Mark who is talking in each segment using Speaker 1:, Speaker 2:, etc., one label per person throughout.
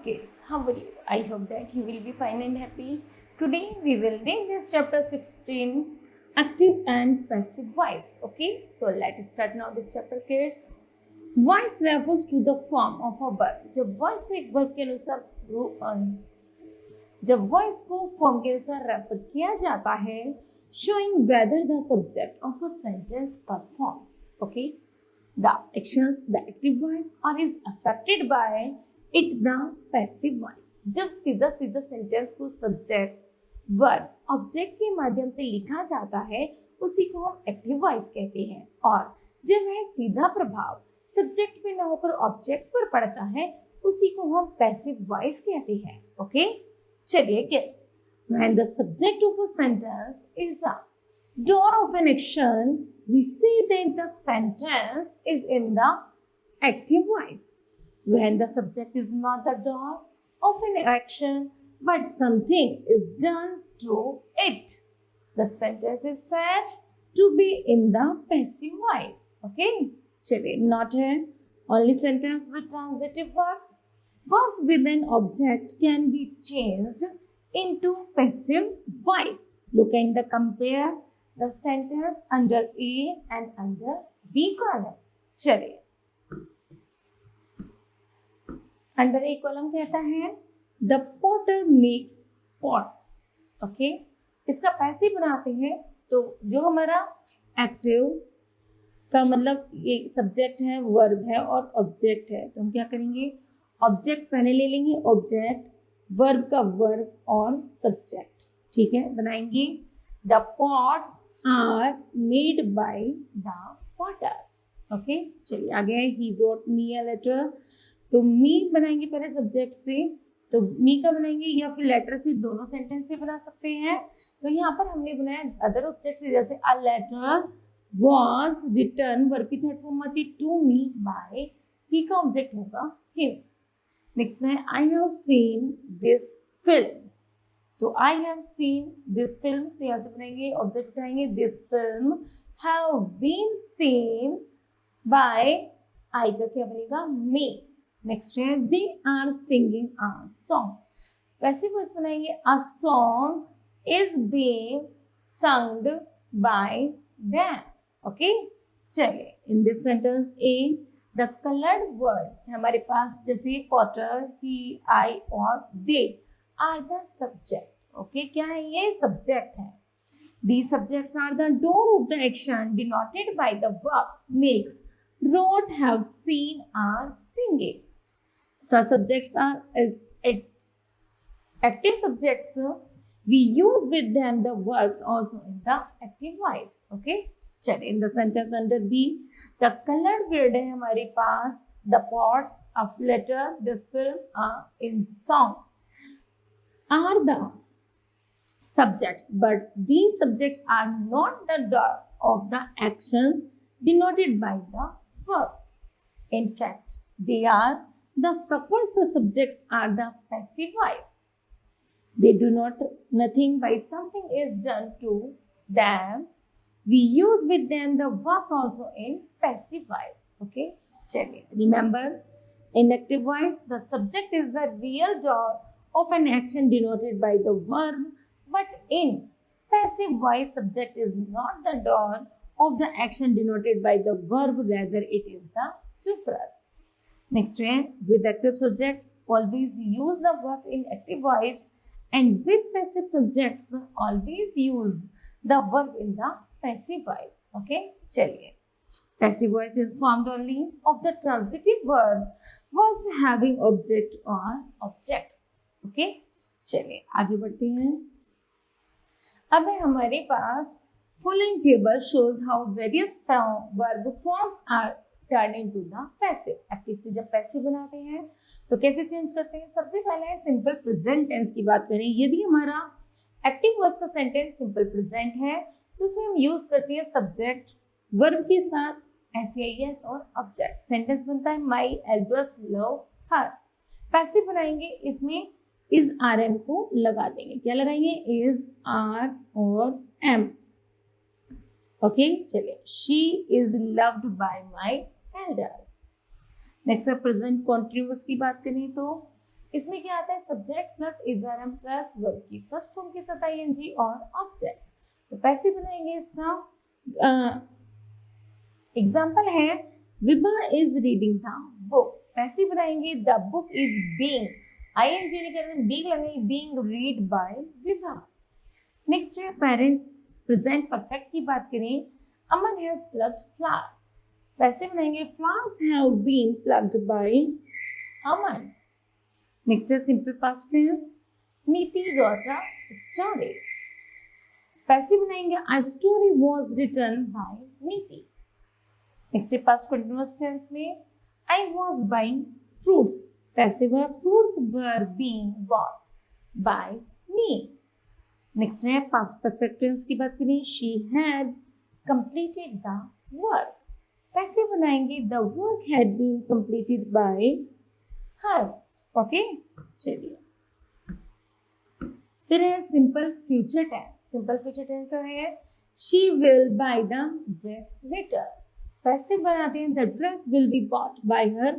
Speaker 1: kids, how are you? I hope that you will be fine and happy. Today we will read this chapter 16, active and passive voice. Okay, so let's start now this chapter, kids. Voice refers to the form of a verb. जब voice को एक verb के अनुसार जब voice को form के अनुसार refer किया जाता है, showing whether the subject of a sentence performs. Okay, the actions, the active voice or is affected by it the passive voice. जब सीधा सीधा सेंटेंस को सब्जेक्ट वर्ब ऑब्जेक्ट के माध्यम से लिखा जाता है उसी को हम एक्टिव वॉइस कहते हैं, और जब वह सीधा प्रभाव सब्जेक्ट पे न होकर ऑब्जेक्ट पर पड़ता है उसी को हम पैसिव वॉइस कहते हैं. ओके, चलिए guess. When the subject of a sentence is the door of an action, we say that the sentence is in the active voice. When the subject is not the door of an action, but something is done to it, the sentence is said to be in the passive voice. Okay, चलिए, not here. Only sentence with transitive verbs. Verbs with an object can be changed into passive voice. Look at the compare the sentence under A and under B column. चलिए, under A column कहता है the potter makes pots. Okay, इसका passive बनाते हैं तो जो हमारा active का मतलब ये सब्जेक्ट है, वर्ब है और ऑब्जेक्ट है, तो हम क्या करेंगे, ऑब्जेक्ट पहले ले लेंगे, ऑब्जेक्ट, वर्ब का वर्ब और सब्जेक्ट. ठीक है, बनाएंगे the pots are made by the potter. Okay, चलिए आगे. He wrote me a letter, तो मी बनाएंगे पहले सब्जेक्ट से, तो मी का बनाएंगे या फिर लेटर से, दोनों सेंटेंस से बना सकते हैं. तो यहाँ पर हमने बनाया अदर ऑब्जेक्ट से, जैसे a letter was written, verb की थर्ड फॉर्म आती टू मी बाय, ही का ऑब्जेक्ट होगा हिम. नेक्स्ट है I have seen this film, तो I have seen this film, तो यहाँ से बनाएंगे ऑब्जेक्ट उठाएंगे this film have been seen by, I का क्या बनेगा मी. नेक्स्ट है they are singing a song, passive voice बनाएंगे a song is being sunged by them. Okay, चलिए इन this sentence a the coloured words हमारे पास, जैसे पॉटर, ही, आई और they are the subject. Okay, क्या है ये, सब्जेक्ट है. These subjects are the door of the action denoted by the verbs makes, wrote, have seen, are singing. So subjects are as active subjects. We use with them the verbs also in the active voice. Okay, चलिए in the sentence under B, the colored word है हमारे पास the pots of letter, this film, in song are the subjects, but these subjects are not the door of the actions denoted by the verbs. In fact, they are the suffers. The subjects are the passive voice. They do not nothing by something is done to them. We use with them the verbs also in passive voice. Okay, चलिए, remember in active voice the subject is the real door of an action denoted by the verb, but in passive voice subject is not the door of the action denoted by the verb, rather it is the supra. Next one, with active subjects always we use the verb in active voice, and with passive subjects always use the verb in the passive voice. Okay, चलिए, passive voice is formed only of the transitive verb, verbs having object or object. Okay, चलिए आगे बढ़ते हैं. अब हमारे पास following table shows how various verb forms are turned into the passive. Active से जब passive बनाते हैं तो कैसे चेंज करते हैं. सबसे पहले है सिंपल प्रेजेंट टेंस की बात करें. यदि हमारा एक्टिव वर्ब का सेंटेंस सिंपल प्रेजेंट है तो उसे हम यूज करते हैं सब्जेक्ट वर्ब के साथ एस और ऑब्जेक्ट. सेंटेंस बनता है माई एल्ब्रस लव हर. पैसिव बनाएंगे, इसमें इज आर एम को लगा देंगे. क्या लगाएंगे, इज आर और एम. ओके, चलिए she is loved by my elders. Next है प्रेजेंट कॉन्टिन्यूअस की बात करें तो इसमें क्या आता है, सब्जेक्ट प्लस इजरम प्लस वर्ब की फर्स्ट फॉर्म के साथ आईएनजी और ऑब्जेक्ट। तो पैसिव बनाएंगे इसका एग्जाम्पल है Vibha is reading the book. Passive बनाएंगे the book is being, I N G ने करके बीइंग लगाएंगे, being read by Vibha. Next है पेरेंट्स, प्रेजेंट परफेक्ट की बात करें, Aman has plugged flowers. Passive बनाएंगे flowers have been plugged by Aman. Next है simple past tense, Niti wrote a story. Passive बनाएंगे a story was written by Niti. Next है past continuous tense में I was buying fruits. Passive है fruits were being bought by me. Next है past perfect tense की बात करें, she had completed the work. Passive बनाएंगे the work had been completed by her. Okay, चलिए फिर है simple future tense. Simple future tense का है she will buy the dress later. Passive बनाते हैं the dress will be bought by her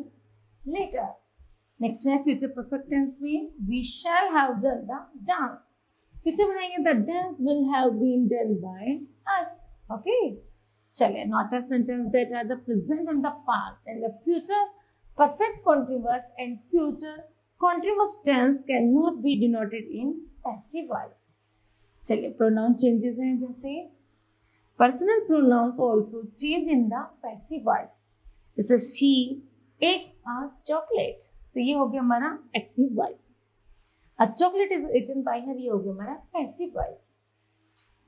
Speaker 1: later. Next है future perfect tense में we shall have done the dance. Future बनाएंगे the dance will have been done by us. Okay, चलिए not a sentence that are the present and the past and the future perfect continuous and future continuous tense cannot be denoted in passive voice। चलिए pronoun changes हैं, जैसे personal pronouns also change in the passive voice। जैसे she eats a chocolate, तो ये हो गया हमारा active voice। a chocolate is eaten by her, ये हो गया हमारा passive voice।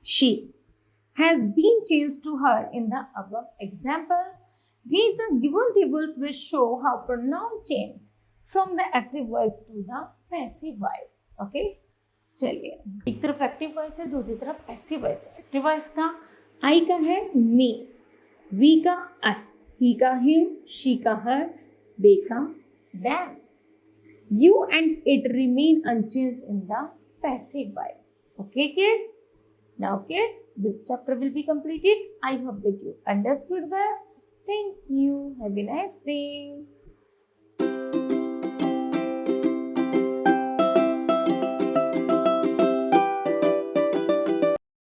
Speaker 1: she has been changed to her in the above example। These the given tables will show how pronoun change from the active voice to the passive voice। Okay, चलिए एक तरफ active voice है, दूसरी तरफ active voice है। Active voice का आई का है मी, वी का अस, ही का हिम, शी का हर, दे का them। You and it remain unchanged in the passive voice। Okay, kids? Now, kids, this chapter will be completed. I hope that you understood that। Thank you. Have a nice day.